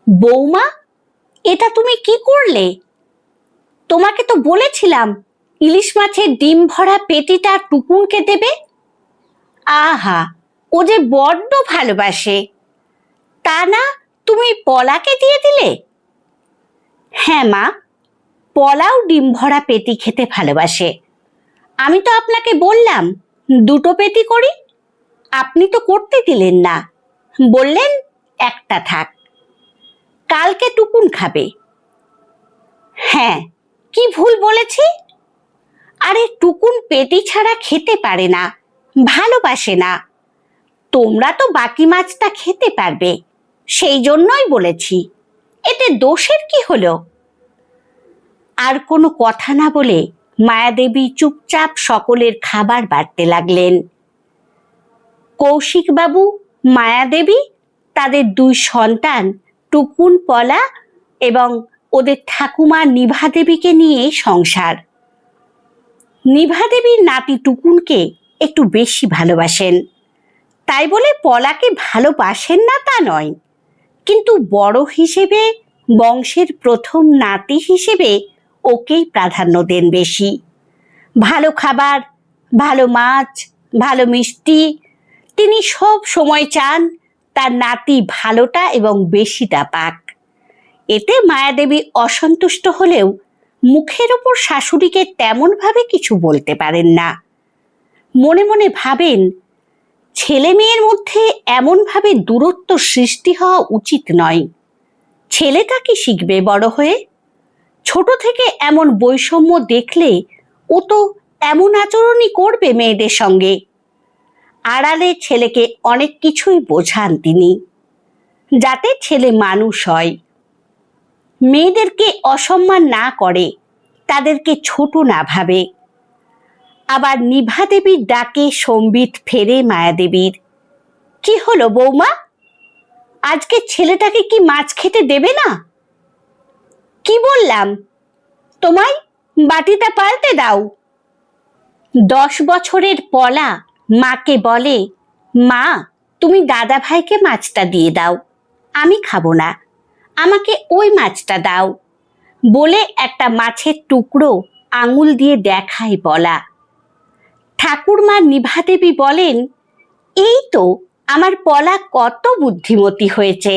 বৌমা, এটা তুমি কি করলে? তোমাকে তো বলেছিলাম ইলিশ মাছের ডিম ভরা পেটিটা টুকুনকে দেবে। আহা, ও যে বড্ড ভালোবাসে, তা না তুমি পলাকে দিয়ে দিলে? হ্যাঁ মা, পলাও ডিম ভরা পেটি খেতে ভালোবাসে। আমি তো আপনাকে বললাম দুটো পেটি করি, আপনি তো করতে দিলেন না, বললেন একটা থাক, কালকে টুকুন খাবে। হ্যাঁ, কি ভুল বলেছি? আরে টুকুন পেটি ছাড়া খেতে পারে না, ভালোবাসে না। তোমরা তো বাকি মাছটা খেতে পারবে, সেই জন্যই বলেছি, এতে দোষের কি হলো? আর কোনো কথা না বলে মায়াদেবী চুপচাপ সকলের খাবার বাড়তে লাগলেন। কৌশিকবাবু, মায়াদেবী, তাদের দুই সন্তান টুকুন, পলা এবং ওদের ঠাকুমা নিভাদেবীকে নিয়ে সংসার। নিভাদেবীর নাতি টুকুনকে একটু বেশি ভালোবাসেন, তাই বলে পলাকে ভালোবাসেন না তা নয়, কিন্তু বড় হিসেবে, বংশের প্রথম নাতি হিসেবে ওকেই প্রাধান্য দেন বেশি। ভালো খাবার, ভালো মাছ, ভালো মিষ্টি, তিনি সব সময় চান তার নাতি ভালোটা এবং বেশিটা পাক। এতে মায়াদেবী অসন্তুষ্ট হলেও মুখের ওপর শাশুড়িকে তেমনভাবে কিছু বলতে পারেন না। মনে মনে ভাবেন, ছেলে মেয়ের মধ্যে এমনভাবে দূরত্ব সৃষ্টি হওয়া উচিত নয়। ছেলেটা কি শিখবে বড় হয়ে? ছোট থেকে এমন বৈষম্য দেখলে ও তো এমন আচরণই করবে মেয়েদের সঙ্গে। আড়ালে ছেলেকে অনেক কিছুই বোঝান তিনি, যাতে ছেলে মানুষ হয়, মেয়েদেরকে অসম্মান না করে, তাদেরকে ছোট না ভাবে। আবার নিভাদেবীর ডাকে সম্বিত ফেরে মায়াদেবীর। কি হলো বৌমা, আজকে ছেলেটাকে কি মাছ খেতে দেবে না? কি বললাম তোমায়, বাটিটা পাল্টে দাও। 10 বছরের পলা মাকে বলে, মা তুমি দাদা ভাইকে মাছটা দিয়ে দাও, আমি খাবো না, আমাকে ওই মাছটা দাও বলে একটা মাছের টুকরো আঙুল দিয়ে দেখায় পলা। ঠাকুরমা নিভাদেবী বলেন, এই তো আমার পলা কত বুদ্ধিমতী হয়েছে,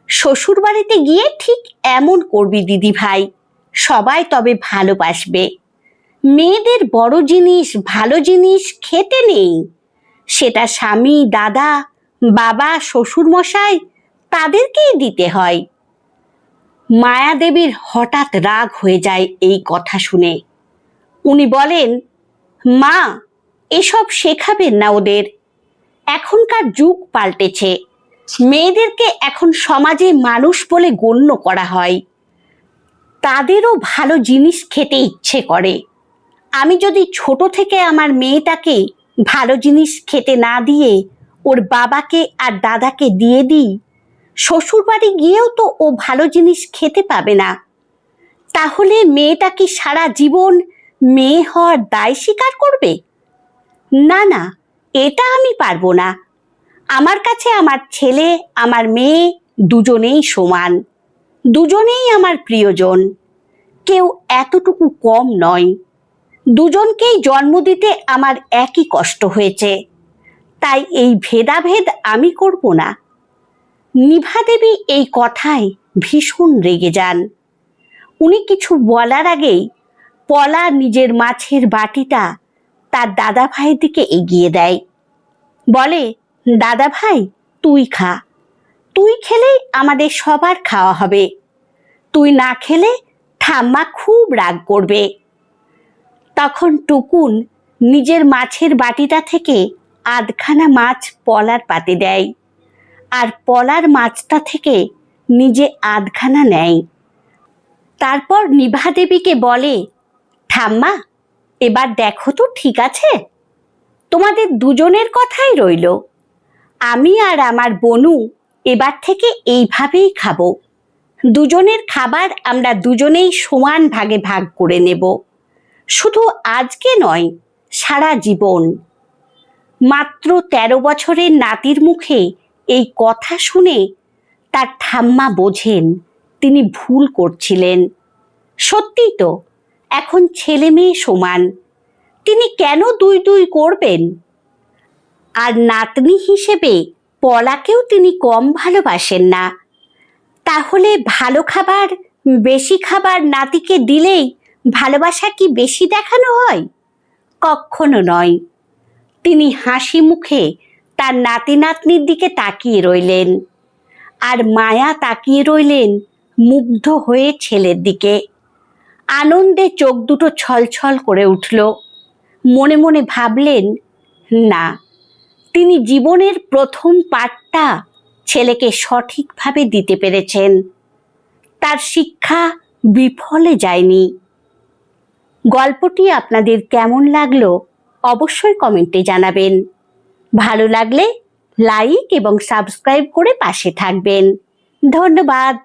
শ্বশুর বাড়িতে গিয়ে ঠিক এমন করবি দিদি ভাই, সবাই তবে ভালোবাসবে। মেয়েদের বড় জিনিস, ভালো জিনিস খেতে নেই, সেটা স্বামী, দাদা, বাবা, শ্বশুর মশাই, তাদেরকেই দিতে হয়। মায়াদেবীর হঠাৎ রাগ হয়ে যায় এই কথা শুনে। উনি বলেন, মা এসব শেখাবেন না ওদের, এখনকার যুগ পাল্টেছে, মেয়েদেরকে এখন সমাজে মানুষ বলে গণ্য করা হয়, তাদেরও ভালো জিনিস খেতে ইচ্ছে করে। আমি যদি ছোট থেকে আমার মেয়েটাকে ভালো জিনিস খেতে না দিয়ে ওর বাবাকে আর দাদাকে দিয়ে দিই, শ্বশুর বাড়ি গিয়েও তো ও ভালো জিনিস খেতে পাবে না। তাহলে মেয়েটা কি সারা জীবন মেয়ে হওয়ার দায় স্বীকার করবে? না না, এটা আমি পারবো না। আমার কাছে আমার ছেলে, আমার মেয়ে দুজনেই সমান, দুজনেই আমার প্রিয়জন, কেউ এতটুকু কম নয়। দুজনকেই জন্ম দিতে আমার একই কষ্ট হয়েছে, তাই এই ভেদাভেদ আমি করব না। নিভাদেবী এই কথায় ভীষণ রেগে যান। উনি কিছু বলার আগেই পলা নিজের মাছের বাটিটা তার দাদা ভাইয়ের দিকে এগিয়ে দেয়, বলে, দাদা ভাই তুই খা, তুই খেলেই আমাদের সবার খাওয়া হবে, তুই না খেলে ঠাম্মা খুব রাগ করবে। তখন টুকুন নিজের মাছের বাটিটা থেকে আধখানা মাছ পলার পাতে দেয়, আর পলার মাছটা থেকে নিজে আধখানা নেয়। তারপর নিভাদেবীকে বলে, ঠাম্মা এবার দেখো তো ঠিক আছে, তোমাদের দুজনের কথাই রইল, আমি আর আমার বনু এবার থেকে এইভাবেই খাবো, দুজনের খাবার আমরা দুজনেই সমান ভাগে ভাগ করে নেব, শুধু আজকে নয়, সারা জীবন। মাত্র 13 বছরের নাতির মুখে এই কথা শুনে তার ঠাম্মা বোঝেন তিনি ভুল করছিলেন। সত্যিই তো, এখন ছেলে মেয়ে সমান, তিনি কেন দুই দুই করবেন? আর নাতনি হিসেবে পলাকেও তিনি কম ভালোবাসেন না। তাহলে ভালো খাবার, বেশি খাবার নাতিকে দিলেই ভালোবাসা কি বেশি দেখানো হয়? কখনো নয়। তিনি হাসি মুখে তার নাতি নাতনির দিকে তাকিয়ে রইলেন, আর মায়া তাকিয়ে রইলেন মুগ্ধ হয়ে ছেলের দিকে। আনন্দে চোখ দুটো ছলছল করে উঠল। মনে মনে ভাবলেন, না, তিনি জীবনের প্রথম পাঠটা ছেলেকে সঠিকভাবে দিতে পেরেছেন। তার শিক্ষা বিফলে যায়নি। গল্পটি আপনাদের কেমন লাগলো অবশ্যই কমেন্টে জানাবেন। ভালো লাগলে লাইক এবং সাবস্ক্রাইব করে পাশে থাকবেন। ধন্যবাদ।